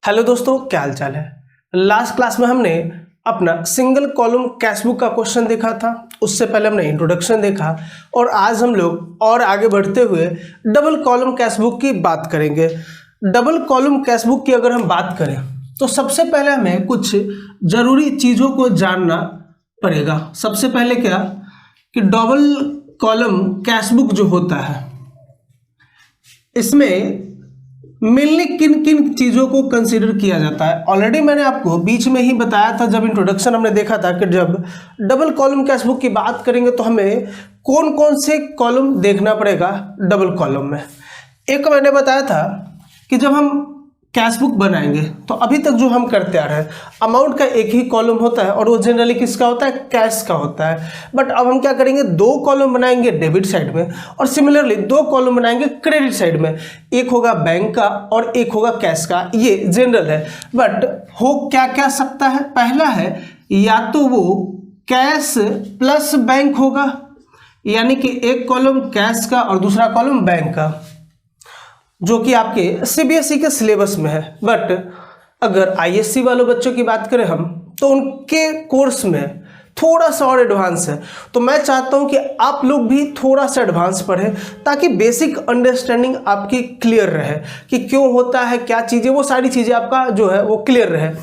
Hello दोस्तों, क्या हाल चाल है। लास्ट क्लास में हमने अपना सिंगल कॉलम कैश बुक का क्वेश्चन देखा था। उससे पहले हमने इंट्रोडक्शन देखा और आज हम लोग और आगे बढ़ते हुए डबल कॉलम कैश बुक की बात करेंगे। डबल कॉलम कैश बुक की अगर हम बात करें तो सबसे पहले हमें कुछ ज़रूरी चीज़ों को जानना पड़ेगा। सबसे पहले क्या कि डबल कॉलम कैश बुक जो होता है इसमें मेनली किन किन चीज़ों को कंसीडर किया जाता है। ऑलरेडी मैंने आपको बीच में ही बताया था, जब इंट्रोडक्शन हमने देखा था कि जब डबल कॉलम कैश बुक की बात करेंगे तो हमें कौन कौन से कॉलम देखना पड़ेगा डबल कॉलम में। एक मैंने बताया था कि जब हम कैश बुक बनाएंगे तो अभी तक जो हम करते आ रहे हैं अमाउंट का एक ही कॉलम होता है और वो जनरली किसका होता है, कैश का होता है। बट अब हम क्या करेंगे, दो कॉलम बनाएंगे डेबिट साइड में और सिमिलरली दो कॉलम बनाएंगे क्रेडिट साइड में। एक होगा बैंक का और एक होगा कैश का, ये जनरल है। बट हो क्या क्या सकता है, पहला है या तो वो कैश प्लस बैंक होगा, यानी कि एक कॉलम कैश का और दूसरा कॉलम बैंक का, जो कि आपके सीबीएसई के सिलेबस में है। बट अगर आईएससी वालों बच्चों की बात करें हम तो उनके कोर्स में थोड़ा सा और एडवांस है। तो मैं चाहता हूं कि आप लोग भी थोड़ा सा एडवांस पढ़ें ताकि बेसिक अंडरस्टैंडिंग आपकी क्लियर रहे कि क्यों होता है, क्या चीज़ें, वो सारी चीज़ें आपका जो है वो क्लियर रहे।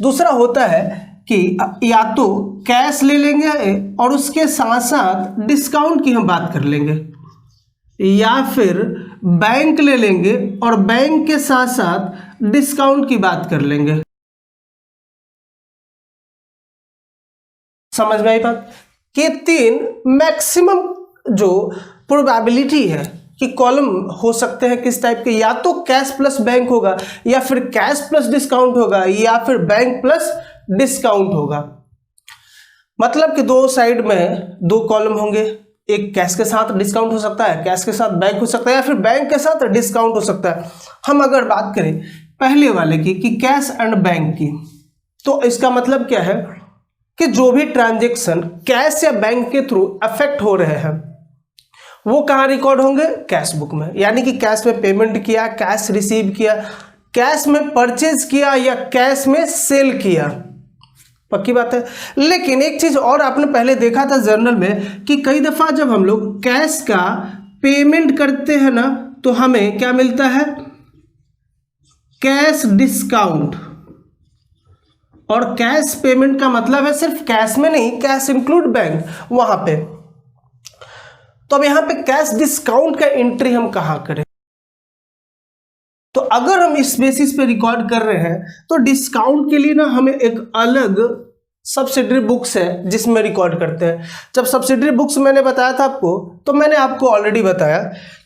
दूसरा होता है कि या तो कैश ले लेंगे और उसके साथ साथ डिस्काउंट की हम बात कर लेंगे, या फिर बैंक ले लेंगे और बैंक के साथ साथ डिस्काउंट की बात कर लेंगे। समझ में आई बात कि तीन मैक्सिमम जो प्रोबेबिलिटी है कि कॉलम हो सकते हैं किस टाइप के, या तो कैश प्लस बैंक होगा, या फिर कैश प्लस डिस्काउंट होगा, या फिर बैंक प्लस डिस्काउंट होगा। मतलब कि दो साइड में दो कॉलम होंगे, एक कैश के साथ डिस्काउंट हो सकता है, कैश के साथ बैंक हो सकता है, या फिर बैंक के साथ डिस्काउंट हो सकता है। हम अगर बात करें पहले वाले की कि कैश एंड बैंक की, तो इसका मतलब क्या है कि जो भी ट्रांजैक्शन कैश या बैंक के थ्रू अफेक्ट हो रहे हैं वो कहाँ रिकॉर्ड होंगे, कैश बुक में। यानी कि कैश में पेमेंट किया, कैश रिसीव किया, कैश में परचेज किया या कैश में सेल किया, पक्की बात है। लेकिन एक चीज और आपने पहले देखा था जर्नल में कि कई दफा जब हम लोग कैश का पेमेंट करते हैं ना तो हमें क्या मिलता है, कैश डिस्काउंट। और कैश पेमेंट का मतलब है सिर्फ कैश में नहीं, कैश इंक्लूड बैंक वहां पे। तो अब यहां पे कैश डिस्काउंट का एंट्री हम कहां करें। तो अगर हम इस बेसिस पे रिकॉर्ड कर रहे हैं तो डिस्काउंट के लिए ना हमें एक अलग सब्सिडरी बुक्स है जिसमें रिकॉर्ड करते हैं। जब सब्सिडरी बुक्स मैंने बताया था आपको, तो मैंने आपको ऑलरेडी बताया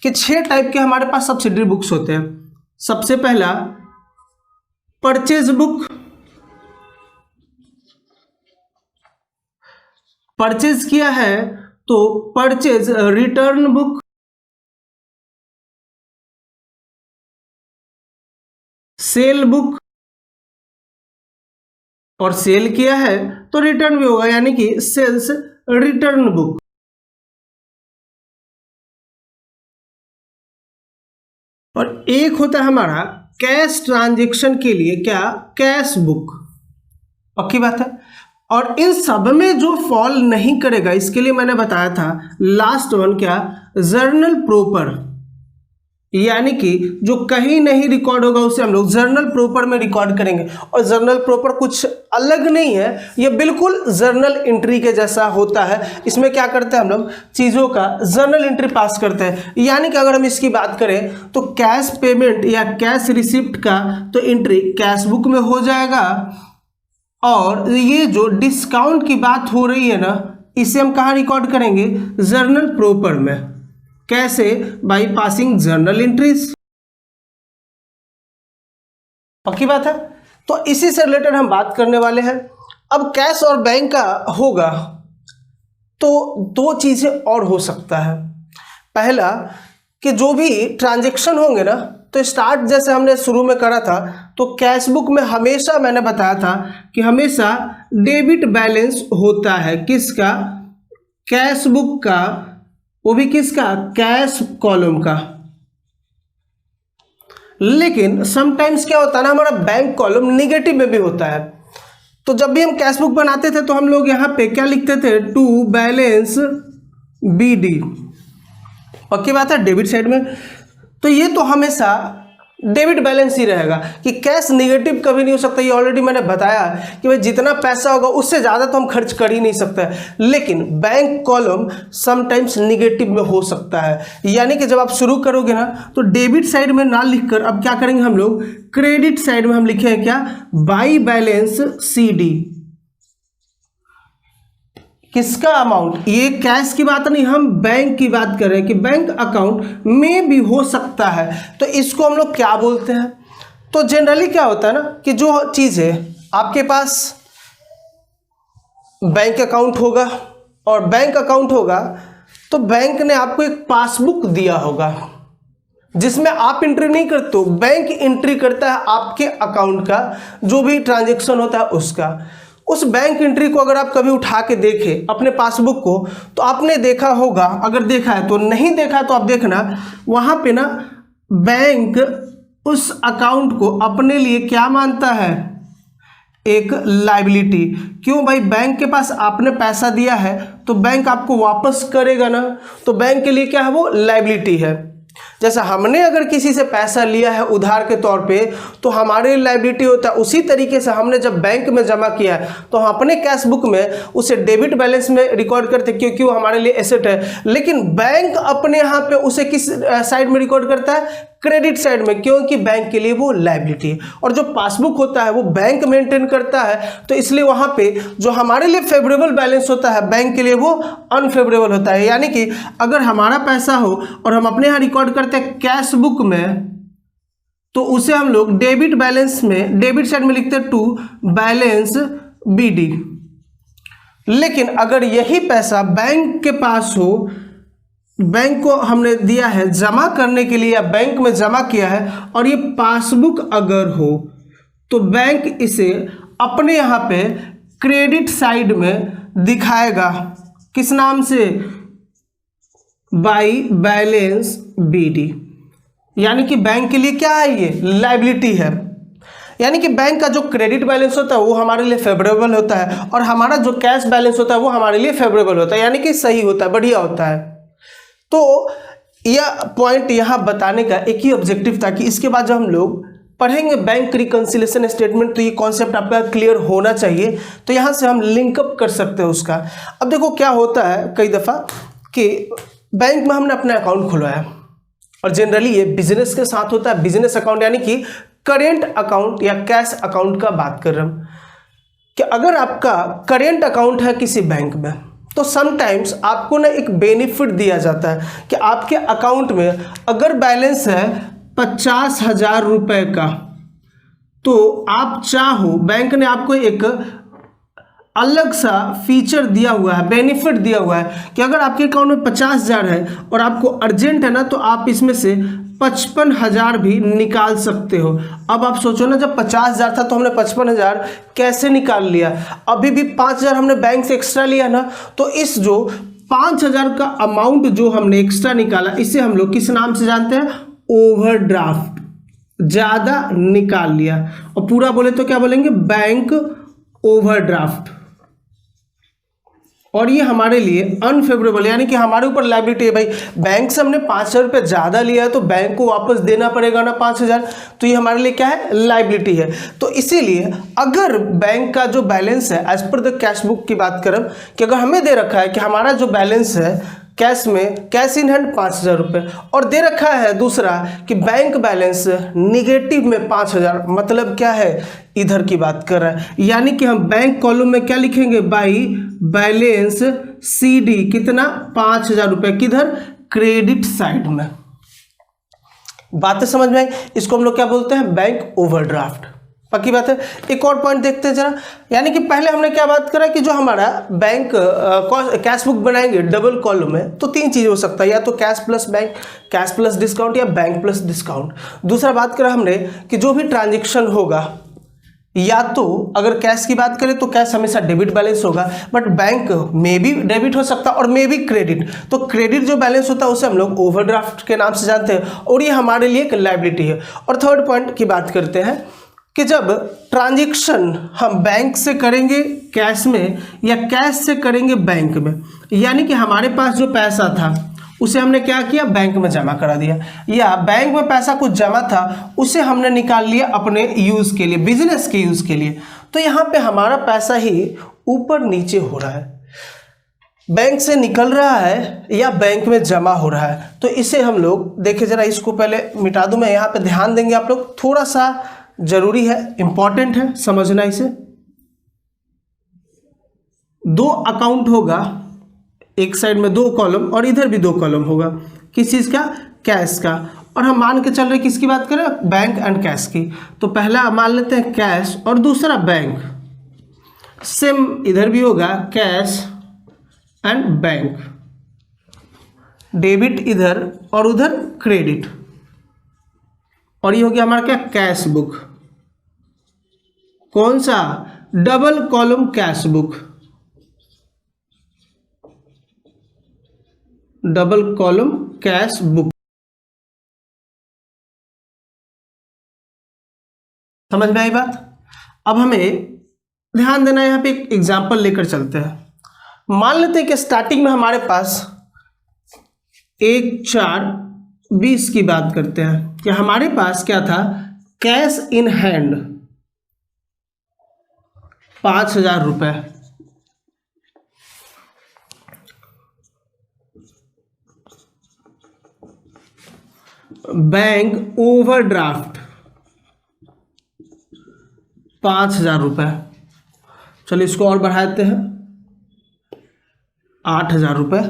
कि 6 टाइप के हमारे पास सब्सिडरी बुक्स होते हैं। सबसे पहला परचेज बुक, परचेज किया है तो purchase return book, cell book, और सेल किया है तो रिटर्न भी होगा, यानी कि सेल्स रिटर्न बुक। और एक होता है हमारा कैश ट्रांजैक्शन के लिए क्या, कैश बुक, पक्की बात है। और इन सब में जो फॉल नहीं करेगा इसके लिए मैंने बताया था लास्ट वन क्या, जर्नल प्रॉपर, यानी कि जो कहीं नहीं रिकॉर्ड होगा उसे हम लोग जर्नल प्रॉपर में रिकॉर्ड करेंगे। और जर्नल प्रॉपर कुछ अलग नहीं है, ये बिल्कुल जर्नल एंट्री के जैसा होता है। इसमें क्या करते हैं हम लोग, चीज़ों का जर्नल एंट्री पास करते हैं। यानी कि अगर हम इसकी बात करें तो कैश पेमेंट या कैश रिसिप्ट का तो एंट्री कैश बुक में हो जाएगा, और ये जो डिस्काउंट की बात हो रही है ना इसे हम कहाँ रिकॉर्ड करेंगे, जर्नल प्रॉपर में। कैसे, बाई पासिंग जर्नल एंट्रीज, पक्की बात है। तो इसी से रिलेटेड हम बात करने वाले हैं। अब कैश और बैंक का होगा तो दो चीजें और हो सकता है। पहला कि जो भी ट्रांजैक्शन होंगे ना तो स्टार्ट जैसे हमने शुरू में करा था तो कैश बुक में हमेशा मैंने बताया था कि हमेशा डेबिट बैलेंस होता है, किसका, कैश बुक का, वो भी किसका, कैश कॉलम का। लेकिन समटाइम्स क्या होता है ना, हमारा बैंक कॉलम निगेटिव में भी होता है। तो जब भी हम कैश बुक बनाते थे तो हम लोग यहाँ पे क्या लिखते थे, टू बैलेंस BD, पक्की बात है, डेबिट साइड में। तो ये तो हमेशा डेबिट बैलेंस ही रहेगा कि कैश निगेटिव कभी नहीं हो सकता। ये ऑलरेडी मैंने बताया कि भाई जितना पैसा होगा उससे ज़्यादा तो हम खर्च कर ही नहीं सकते, लेकिन बैंक कॉलम समटाइम्स निगेटिव में हो सकता है। यानी कि जब आप शुरू करोगे ना तो डेबिट साइड में ना लिखकर अब क्या करेंगे हम लोग, क्रेडिट साइड में हम लिखेंगे क्या, बाई बैलेंस CD। किसका अमाउंट, ये कैश की बात नहीं, हम बैंक की बात कर रहे हैं कि बैंक अकाउंट में भी हो सकता है। तो इसको हम लोग क्या बोलते हैं, तो जनरली क्या होता है ना कि जो चीज़ है आपके पास बैंक अकाउंट होगा, और बैंक अकाउंट होगा तो बैंक ने आपको एक पासबुक दिया होगा जिसमें आप एंट्री नहीं करते हो, बैंक एंट्री करता है आपके अकाउंट का जो भी ट्रांजैक्शन होता है उसका। उस बैंक एंट्री को अगर आप कभी उठा के देखें अपने पासबुक को तो आपने देखा होगा, अगर देखा है तो, नहीं देखा तो आप देखना, वहाँ पे ना बैंक उस अकाउंट को अपने लिए क्या मानता है, एक लायबिलिटी। क्यों भाई, बैंक के पास आपने पैसा दिया है तो बैंक आपको वापस करेगा ना, तो बैंक के लिए क्या है, वो लायबिलिटी है। जैसा हमने अगर किसी से पैसा लिया है उधार के तौर पे तो हमारे लायबिलिटी होता है, उसी तरीके से हमने जब बैंक में जमा किया है तो हम अपने कैश बुक में उसे डेबिट बैलेंस में रिकॉर्ड करते क्योंकि वो हमारे लिए एसेट है। लेकिन बैंक अपने यहाँ पे उसे किस साइड में रिकॉर्ड करता है, क्रेडिट साइड में, क्योंकि बैंक के लिए वो लायबिलिटी है। और जो पासबुक होता है वो बैंक मेंटेन करता है, तो इसलिए वहाँ पे जो हमारे लिए फेवरेबल बैलेंस होता है बैंक के लिए वो अनफेवरेबल होता है। यानी कि अगर हमारा पैसा हो और हम अपने यहाँ रिकॉर्ड करते हैं कैश बुक में, तो उसे हम लोग डेबिट बैलेंस में, डेबिट साइड में लिखते हैं टू बैलेंस BD। लेकिन अगर यही पैसा बैंक के पास हो, बैंक को हमने दिया है जमा करने के लिए या बैंक में जमा किया है, और ये पासबुक अगर हो तो बैंक इसे अपने यहाँ पे क्रेडिट साइड में दिखाएगा, किस नाम से, बाई बैलेंस BD। यानी कि बैंक के लिए क्या है, ये लायबिलिटी है। यानी कि बैंक का जो क्रेडिट बैलेंस होता है वो हमारे लिए फेवरेबल होता है, और हमारा जो कैश बैलेंस होता है वो हमारे लिए फेवरेबल होता है, यानी कि सही होता है, बढ़िया होता है। तो यह पॉइंट यहाँ बताने का एक ही ऑब्जेक्टिव था कि इसके बाद जब हम लोग पढ़ेंगे बैंक रिकंसिलिएशन स्टेटमेंट तो ये कॉन्सेप्ट आपका क्लियर होना चाहिए, तो यहाँ से हम लिंकअप कर सकते हैं उसका। अब देखो क्या होता है कई दफ़ा कि बैंक में हमने अपना अकाउंट खुलवाया, और जनरली ये बिजनेस के साथ होता है, बिजनेस अकाउंट, यानी कि करेंट अकाउंट या कैश अकाउंट का बात कर रहे हम कि अगर आपका करेंट अकाउंट है किसी बैंक में तो समटाइम्स आपको ना एक बेनिफिट दिया जाता है कि आपके अकाउंट में अगर बैलेंस है 50,000 रुपये का, तो आप चाहो, बैंक ने आपको एक अलग सा फीचर दिया हुआ है, बेनिफिट दिया हुआ है कि अगर आपके अकाउंट में 50,000 है और आपको अर्जेंट है ना, तो आप इसमें से 55,000 भी निकाल सकते हो। अब आप सोचो ना, जब 50,000 था तो हमने 55,000 कैसे निकाल लिया, अभी भी 5,000 हमने बैंक से एक्स्ट्रा लिया ना, तो इस जो 5,000 का अमाउंट जो हमने एक्स्ट्रा निकाला, इसे हम लोग किस नाम से जानते हैं, ओवरड्राफ्ट। ज़्यादा निकाल लिया, और पूरा बोले तो क्या बोलेंगे, बैंक ओवरड्राफ्ट। और ये हमारे लिए अनफेवरेबल, यानी कि हमारे ऊपर लायबिलिटी है। भाई बैंक से हमने 5,000 रुपये ज़्यादा लिया है तो बैंक को वापस देना पड़ेगा ना 5,000, तो ये हमारे लिए क्या है, लायबिलिटी है। तो इसीलिए अगर बैंक का जो बैलेंस है as per the cash book की बात करें कि अगर हमें दे रखा है कि हमारा जो बैलेंस है कैश में, कैश इन हैंड 5,000 रुपये, और दे रखा है दूसरा कि बैंक बैलेंस निगेटिव में 5,000, मतलब क्या है, इधर की बात कर रहा है। यानी कि हम बैंक कॉलम में क्या लिखेंगे, बाई बैलेंस CD, कितना, 5,000 रुपये, किधर, क्रेडिट साइड में। बातें समझ में आई, इसको हम लोग क्या बोलते हैं, बैंक ओवरड्राफ्ट। पक्की बात है। एक और पॉइंट देखते हैं जरा, यानी कि पहले हमने क्या बात करा कि जो हमारा बैंक कैश बुक बनाएंगे डबल कॉलम में, तो 3 चीज़ हो सकता है, या तो cash plus bank, cash plus discount, या बैंक प्लस डिस्काउंट। दूसरा बात करा हमने कि जो भी ट्रांजेक्शन होगा या तो अगर कैश की बात करें तो कैश हमेशा डेबिट बैलेंस होगा, बट बैंक में भी डेबिट हो सकता है और मे भी क्रेडिट। तो क्रेडिट जो बैलेंस होता है उसे हम लोग ओवरड्राफ्ट के नाम से जानते हैं और ये हमारे लिए एक लायबिलिटी है। और थर्ड पॉइंट की बात करते हैं कि जब ट्रांजैक्शन हम बैंक से करेंगे कैश में या कैश से करेंगे बैंक में, यानी कि हमारे पास जो पैसा था उसे हमने क्या किया, बैंक में जमा करा दिया, या बैंक में पैसा कुछ जमा था उसे हमने निकाल लिया अपने यूज़ के लिए, बिजनेस के यूज़ के लिए। तो यहाँ पे हमारा पैसा ही ऊपर नीचे हो रहा है, बैंक से निकल रहा है या बैंक में जमा हो रहा है। तो इसे हम लोग देखिए जरा, इसको पहले मिटा दूं मैं, यहाँ पे ध्यान देंगे आप लोग, थोड़ा सा जरूरी है, इंपॉर्टेंट है समझना इसे। दो अकाउंट होगा, एक साइड में दो कॉलम और इधर भी दो कॉलम होगा, किस चीज़ का, कैश का। और हम मान के चल रहे किसकी बात करें, बैंक एंड कैश की। तो पहला मान लेते हैं कैश और दूसरा बैंक, सेम इधर भी होगा कैश एंड बैंक, डेबिट इधर और उधर क्रेडिट, और ये हो गया हमारा क्या, कैश बुक। कौन सा, double column cash book, double column cash book. समझ में आई बात। अब हमें ध्यान देना है, यहाँ पे एक एग्जांपल लेकर चलते हैं। मान लेते हैं कि स्टार्टिंग में हमारे पास 1/4/20 की बात करते हैं कि हमारे पास क्या था, कैश इन हैंड 5,000 रुपये, बैंक ओवरड्राफ्ट 5,000 रुपये, चलिए इसको और बढ़ा देते हैं 8,000 रुपये।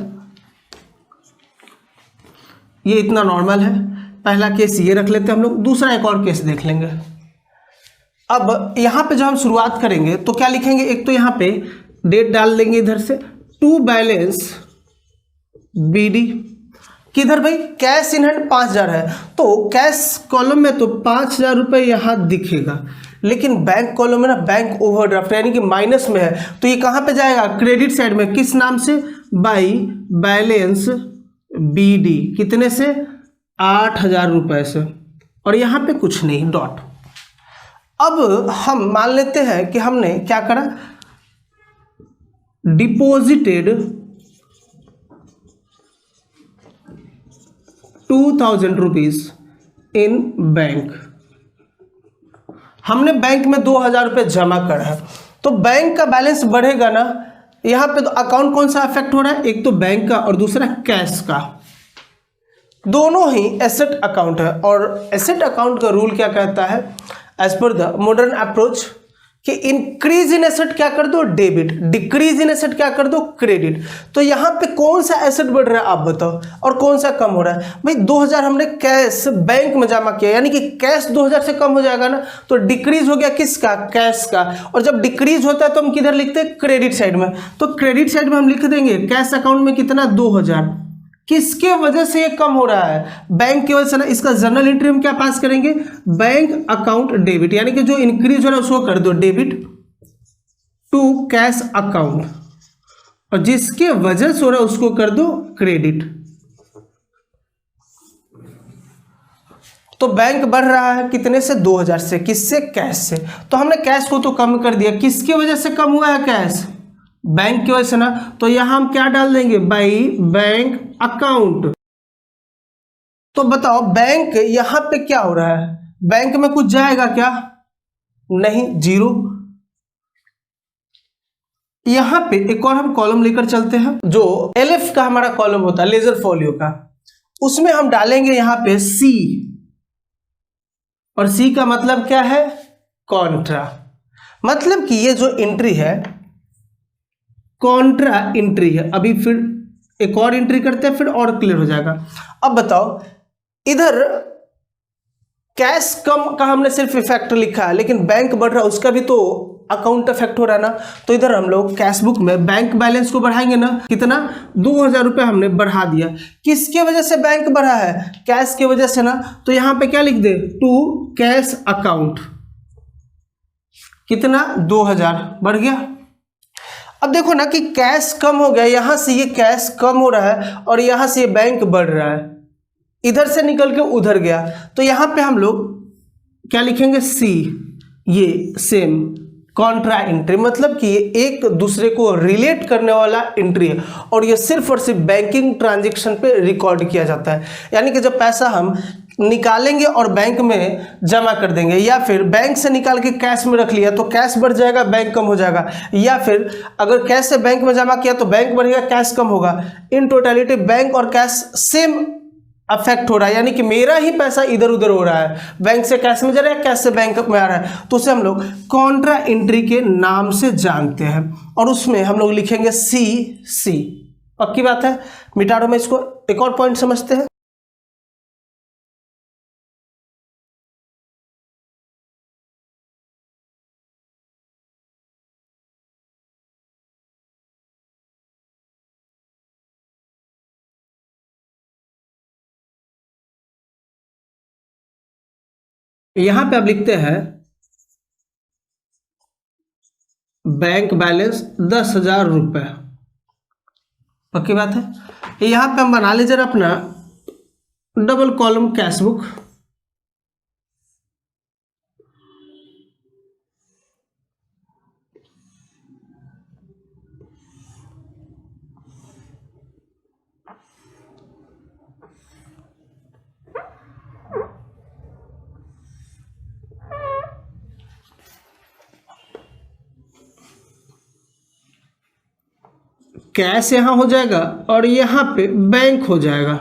ये इतना नॉर्मल है, पहला केस ये रख लेते हैं हम लोग, दूसरा एक और केस देख लेंगे। अब यहाँ पे जब हम शुरुआत करेंगे तो क्या लिखेंगे, एक तो यहाँ पे डेट डाल देंगे इधर से, टू बैलेंस BD, किधर भाई, कैश इन हैंड 5,000 है, तो कैश कॉलम में तो 5,000 रुपये यहाँ दिखेगा, लेकिन बैंक कॉलम में ना बैंक ओवरड्राफ्ट यानी कि माइनस में है, तो ये कहाँ पे जाएगा, क्रेडिट साइड में, किस नाम से, बाई बैलेंस BD, कितने से, 8,000 रुपये से, और यहाँ पे कुछ नहीं, डॉट। अब हम मान लेते हैं कि हमने क्या करा, डिपॉजिटेड 2,000 रुपीज इन बैंक, हमने बैंक में 2,000 रुपये जमा करा है, तो बैंक का बैलेंस बढ़ेगा ना। यहाँ पे तो अकाउंट कौन सा अफेक्ट हो रहा है, एक तो बैंक का और दूसरा कैश का, दोनों ही एसेट अकाउंट है। और एसेट अकाउंट का रूल क्या कहता है, as per the modern approach, कि इंक्रीज इन एसेट क्या कर दो, डेबिट, डिक्रीज इन एसेट क्या कर दो, क्रेडिट। तो यहाँ पे कौन सा एसेट बढ़ रहा है आप बताओ, और कौन सा कम हो रहा है। भाई 2,000 हमने कैश बैंक में जमा किया, यानी कि कैश 2,000 से कम हो जाएगा ना, तो डिक्रीज हो गया किसका, कैश का। और जब डिक्रीज होता है तो हम किधर लिखते हैं, क्रेडिट साइड में। तो क्रेडिट साइड में हम लिख देंगे कैश अकाउंट में कितना, 2,000, किसके वजह से ये कम हो रहा है, बैंक की वजह से ना। इसका जर्नल एंट्री हम क्या पास करेंगे, बैंक अकाउंट डेबिट, यानी कि जो इंक्रीज हो रहा है उसको कर दो डेबिट टू कैश अकाउंट, और जिसके वजह से हो रहा है उसको कर दो क्रेडिट। तो बैंक बढ़ रहा है कितने से, 2,000 से, किससे, कैश से। तो हमने कैश को तो कम कर दिया, किसकी वजह से कम हुआ है कैश, बैंक की वजह से ना। तो यहां हम क्या डाल देंगे, बाई बैंक अकाउंट। तो बताओ बैंक यहां पे क्या हो रहा है, बैंक में कुछ जाएगा क्या, नहीं, जीरो। यहां पे एक और हम कॉलम लेकर चलते हैं, जो LF का हमारा कॉलम होता है, लेजर फोलियो का, उसमें हम डालेंगे यहां पे C, और C का मतलब क्या है, कॉन्ट्रा। मतलब कि ये जो एंट्री है कॉन्ट्रा एंट्री है। अभी फिर एक और एंट्री करते हैं, फिर और क्लियर हो जाएगा। अब बताओ, इधर कैश कम का हमने सिर्फ इफेक्ट लिखा है, लेकिन बैंक बढ़ रहा है उसका भी तो अकाउंट इफेक्ट हो रहा है ना। तो इधर हम लोग कैश बुक में बैंक बैलेंस को बढ़ाएंगे ना, कितना, 2,000 रुपये हमने बढ़ा दिया। किसके वजह से बैंक बढ़ा है, कैश की वजह से ना। तो यहां पे क्या लिख दे, टू कैश अकाउंट, कितना 2000 बढ़ गया। अब देखो ना कि कैश कम हो गया, यहां से ये कैश कम हो रहा है और यहां से ये बैंक बढ़ रहा है, इधर से निकल के उधर गया, तो यहां पे हम लोग क्या लिखेंगे सी, ये सेम कॉन्ट्रा एंट्री, मतलब कि ये एक दूसरे को रिलेट करने वाला एंट्री है और ये सिर्फ और सिर्फ बैंकिंग ट्रांजैक्शन पे रिकॉर्ड किया जाता है। यानी कि जब पैसा हम निकालेंगे और बैंक में जमा कर देंगे, या फिर बैंक से निकाल के कैश में रख लिया तो कैश बढ़ जाएगा, बैंक कम हो जाएगा, या फिर अगर कैश से बैंक में जमा किया तो बैंक बढ़ेगा, कैश कम होगा। इन टोटलिटी बैंक और कैश सेम अफेक्ट हो रहा है, यानी कि मेरा ही पैसा इधर उधर हो रहा है, बैंक से कैश में जा रहा है, कैश से बैंक में आ रहा है, तो उसे हम लोग कॉन्ट्रा एंट्री के नाम से जानते हैं और उसमें हम लोग लिखेंगे सी। पक्की बात है, मिटा दो। मैं इसको एक और पॉइंट समझते हैं। यहां पे आप लिखते हैं बैंक बैलेंस 10,000 रुपये। पक्की बात है। यहां पे हम बना लीजिए अपना double column cash book. Cash यहां हो जाएगा और यहां पे बैंक हो जाएगा।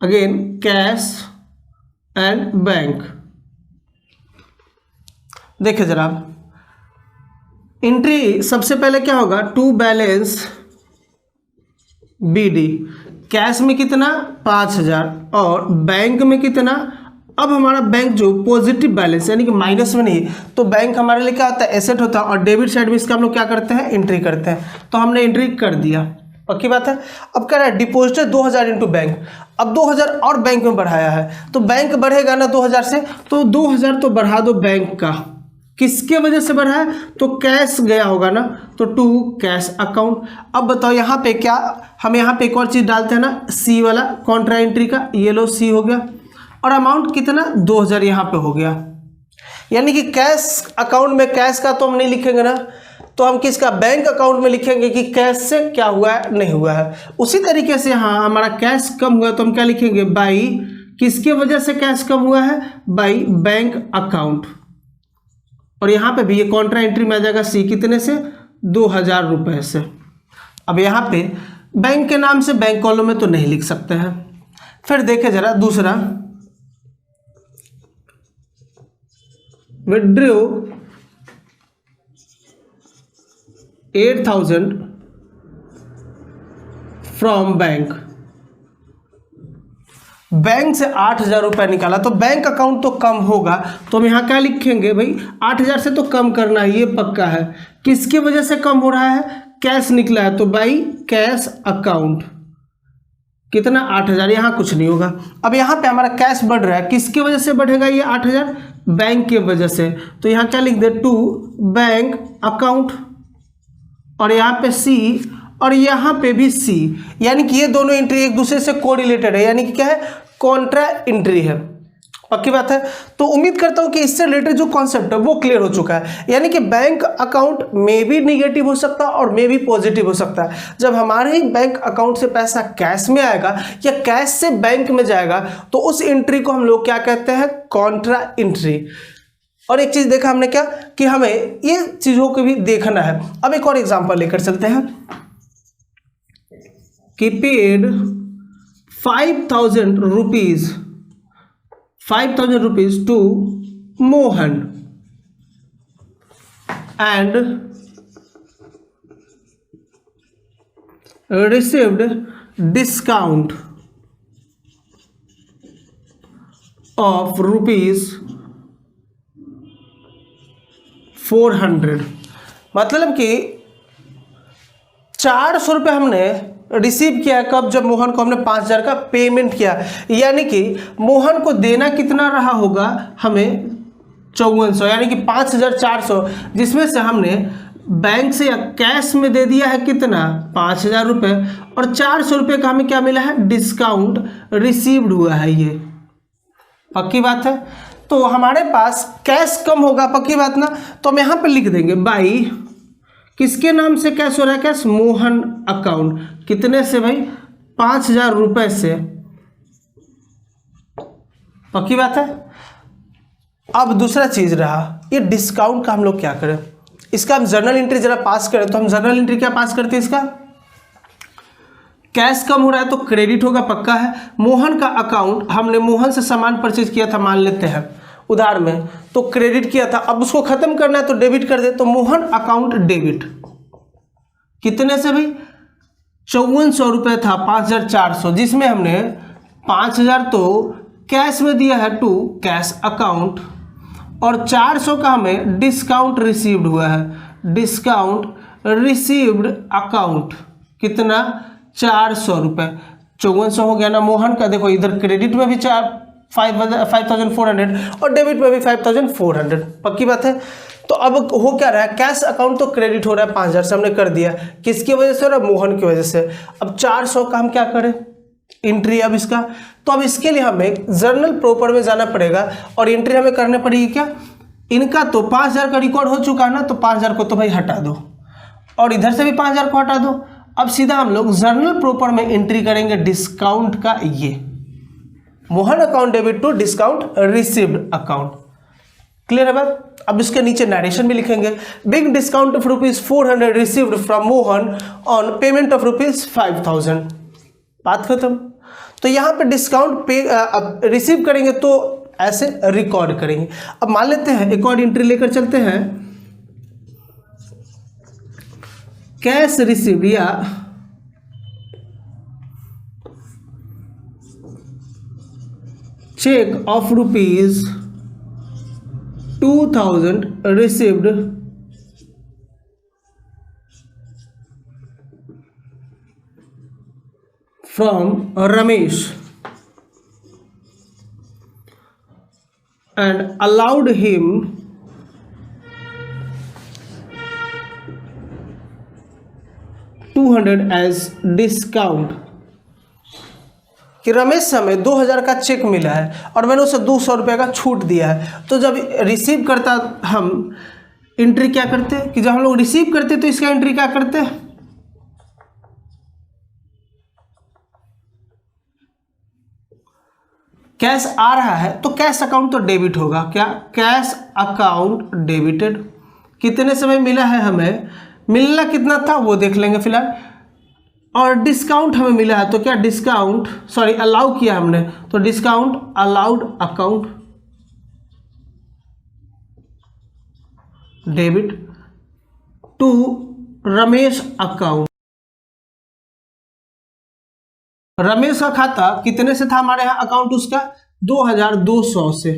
Again cash and bank. देखिए जरा, एंट्री सबसे पहले क्या होगा, टू बैलेंस BD। कैश में कितना 5,000 और बैंक में कितना। अब हमारा बैंक जो पॉजिटिव बैलेंस यानी कि माइनस में नहीं, तो बैंक हमारे लिए क्या होता है, एसेट होता है, और डेबिट साइड में इसका हम लोग क्या करते हैं, एंट्री करते हैं। तो हमने एंट्री कर दिया। पक्की बात है। अब कह रहा है डिपॉजिट 2000 इंटू बैंक। अब 2000 और बैंक में बढ़ाया है, तो बैंक बढ़ेगा ना 2000 से, तो 2000 तो बढ़ा दो बैंक का। किसके वजह से बढ़ा है, तो कैश गया होगा ना, तो टू कैश अकाउंट। अब बताओ यहाँ पे क्या, हम यहाँ पे एक और चीज़ डालते हैं ना, सी वाला कॉन्ट्रा एंट्री का, ये लो सी हो गया, और अमाउंट कितना 2000 यहाँ पे हो गया। यानी कि कैश अकाउंट में कैश का तो हम नहीं लिखेंगे ना, तो हम किसका, बैंक अकाउंट में लिखेंगे कि कैश से क्या हुआ है, नहीं हुआ है। उसी तरीके से हाँ, हमारा कैश कम हुआ तो हम क्या लिखेंगे, बाई किसके वजह से कैश कम हुआ है, बाई बैंक अकाउंट। और यहाँ पे भी ये कॉन्ट्रा एंट्री में आ जाएगा सी, कितने से, 2000 रुपये से। अब यहाँ पे बैंक के नाम से बैंक कॉलम में तो नहीं लिख सकते हैं। फिर देखे जरा दूसरा, विड्रॉ 8,000 फ्रॉम बैंक। बैंक से 8,000 रुपये निकाला, तो बैंक अकाउंट तो कम होगा, तो हम यहाँ क्या लिखेंगे भाई, 8,000 से तो कम करना है, ये पक्का है। किसकी वजह से कम हो रहा है, कैश निकला है, तो बाई कैश अकाउंट। कितना 8,000, यहाँ कुछ नहीं होगा। अब यहाँ पे हमारा कैश बढ़ रहा है, किसकी वजह से बढ़ेगा ये 8,000, बैंक के वजह से, तो यहाँ क्या लिख दे, टू बैंक अकाउंट, और यहाँ पे सी, और यहाँ पे भी सी। यानी कि ये दोनों एंट्री एक दूसरे से कोरिलेटेड है, यानी कि क्या है, कॉन्ट्रा एंट्री है। पक्की बात है। तो उम्मीद करता हूं कि इससे रिलेटेड जो कॉन्सेप्ट है वो क्लियर हो चुका है। यानी कि बैंक अकाउंट में भी निगेटिव हो सकता है और में भी पॉजिटिव हो सकता है। जब हमारे ही बैंक अकाउंट से पैसा कैश में आएगा या कैश से बैंक में जाएगा, तो उस एंट्री को हम लोग क्या कहते हैं, कॉन्ट्रा एंट्री। और एक चीज देखा हमने क्या, कि हमें ये चीजों को भी देखना है। अब एक और एग्जांपल लेकर चलते हैं कि paid 5,000 rupees to Mohan and received discount of rupees 400। मतलब कि 400 रुपये हमने रिसीव किया, कब, जब मोहन को हमने 5,000 का पेमेंट किया। यानी कि मोहन को देना कितना रहा होगा हमें, 5400, यानी कि 5400, जिसमें से हमने बैंक से या कैश में दे दिया है कितना 5000 रुपये, और 400 रुपये का हमें क्या मिला है डिस्काउंट रिसीव्ड हुआ है। ये पक्की बात है। तो हमारे पास कैश कम होगा, पक्की बात ना, तो हम यहाँ पे लिख देंगे बाई किसके नाम से कैश हो रहा है, कैश मोहन अकाउंट, कितने से भाई 5000 रुपये से, पक्की बात है। अब दूसरा चीज रहा ये डिस्काउंट का हम लोग क्या करें, इसका हम जर्नल एंट्री जरा पास करें। तो हम जर्नल एंट्री क्या पास करते हैं, इसका कैश कम हो रहा है तो क्रेडिट होगा, पक्का है। मोहन का अकाउंट, हमने मोहन से सामान परचेज किया था, मान लेते हैं उधार में, तो क्रेडिट किया था, अब उसको खत्म करना है तो डेबिट कर दे, तो मोहन अकाउंट डेबिट, कितने से भाई 5400 रुपये था 5400, जिसमें हमने 5000 तो कैश में दिया है टू कैश अकाउंट, और 400 का हमें डिस्काउंट रिसीव्ड हुआ है, डिस्काउंट रिसीव्ड अकाउंट, कितना 400 रुपये। 5400 हो गया ना मोहन का, देखो इधर क्रेडिट में भी 5400 और डेबिट में भी 5400, पक्की बात है। तो अब हो क्या रहा है, कैश अकाउंट तो क्रेडिट हो रहा है 5000 से, हमने कर दिया, किसकी वजह से हो रहा है, मोहन की वजह से। अब 400 का हम क्या करें एंट्री, अब इसका, तो अब इसके लिए हमें जर्नल प्रॉपर में जाना पड़ेगा और एंट्री हमें करनी पड़ेगी क्या, इनका तो 5000 का रिकॉर्ड हो चुका है ना, तो 5000 को तो भाई हटा दो, और इधर से भी 5000 को हटा दो। अब सीधा हम लोग जर्नल प्रॉपर में एंट्री करेंगे डिस्काउंट का, ये Mohan account debit to discount received account, clear है बात। अब इसके नीचे नरेशन भी लिखेंगे, being discount of ₹400 received from Mohan on payment of ₹5000, बात खत्म। तो यहाँ पे डिस्काउंट पे रिसीव करेंगे तो ऐसे रिकॉर्ड करेंगे। अब मान लेते हैं एक और एंट्री लेकर चलते हैं, कैश रिसीव या cheque of ₹2000 received from Ramesh and allowed him $200 as discount, कि रमेश से हमें 2000 का चेक मिला है और मैंने उसे 200 रुपये का छूट दिया है। तो जब रिसीव करता हम एंट्री क्या करते हैं, कि जब हम लोग रिसीव करते तो इसका एंट्री क्या करते हैं, कैश आ रहा है तो कैश अकाउंट तो डेबिट होगा, क्या कैश अकाउंट डेबिटेड, कितने समय मिला है हमें, मिलना कितना था वो देख लेंगे फिलहाल, और डिस्काउंट हमें मिला है तो क्या डिस्काउंट, सॉरी अलाउ किया हमने तो discount allowed account debit to Ramesh account. Ramesh का खाता कितने से था हमारे यहाँ अकाउंट, उसका 2200 से,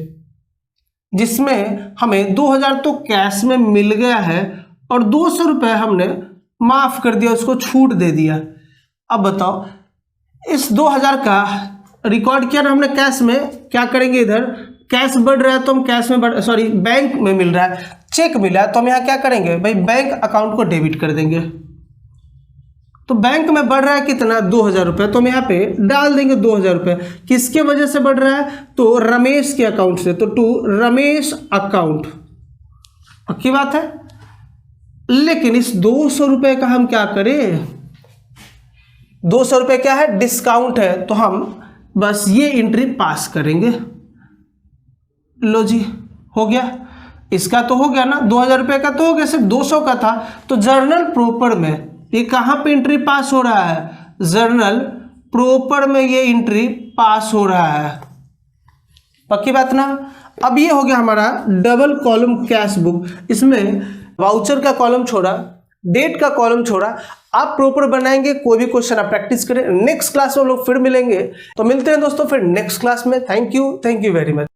जिसमें हमें 2000 तो कैश में मिल गया है और 200 रुपये हमने माफ कर दिया, उसको छूट दे दिया। अब बताओ इस 2000 का रिकॉर्ड किया ना हमने कैश में, क्या करेंगे, इधर कैश बढ़ रहा है तो हम कैश में सॉरी बैंक में मिल रहा है, चेक मिला है तो हम यहाँ क्या करेंगे भाई बैंक अकाउंट को डेबिट कर देंगे। तो बैंक में बढ़ रहा है कितना 2000 रुपये, तो हम यहाँ पे डाल देंगे 2000 रुपये, किसके वजह से बढ़ रहा है, तो रमेश के अकाउंट से, तो टू रमेश अकाउंट, पक्की बात है। लेकिन इस 200 रुपये का हम क्या करें, 200 रुपये क्या है डिस्काउंट है, तो हम बस ये एंट्री पास करेंगे। लो जी हो गया, इसका तो हो गया ना 2000 रुपये का तो हो गया, सिर्फ 200 का था। तो जर्नल प्रॉपर में ये कहाँ पे एंट्री पास हो रहा है, जर्नल प्रॉपर में ये एंट्री पास हो रहा है, पक्की बात ना। अब ये हो गया हमारा डबल कॉलम कैश बुक, इसमें वाउचर का कॉलम छोड़ा, डेट का कॉलम छोड़ा। आप प्रॉपर बनाएंगे, कोई भी क्वेश्चन आप प्रैक्टिस करें। नेक्स्ट क्लास में हम लोग फिर मिलेंगे, तो मिलते हैं दोस्तों फिर नेक्स्ट क्लास में। Thank you very much.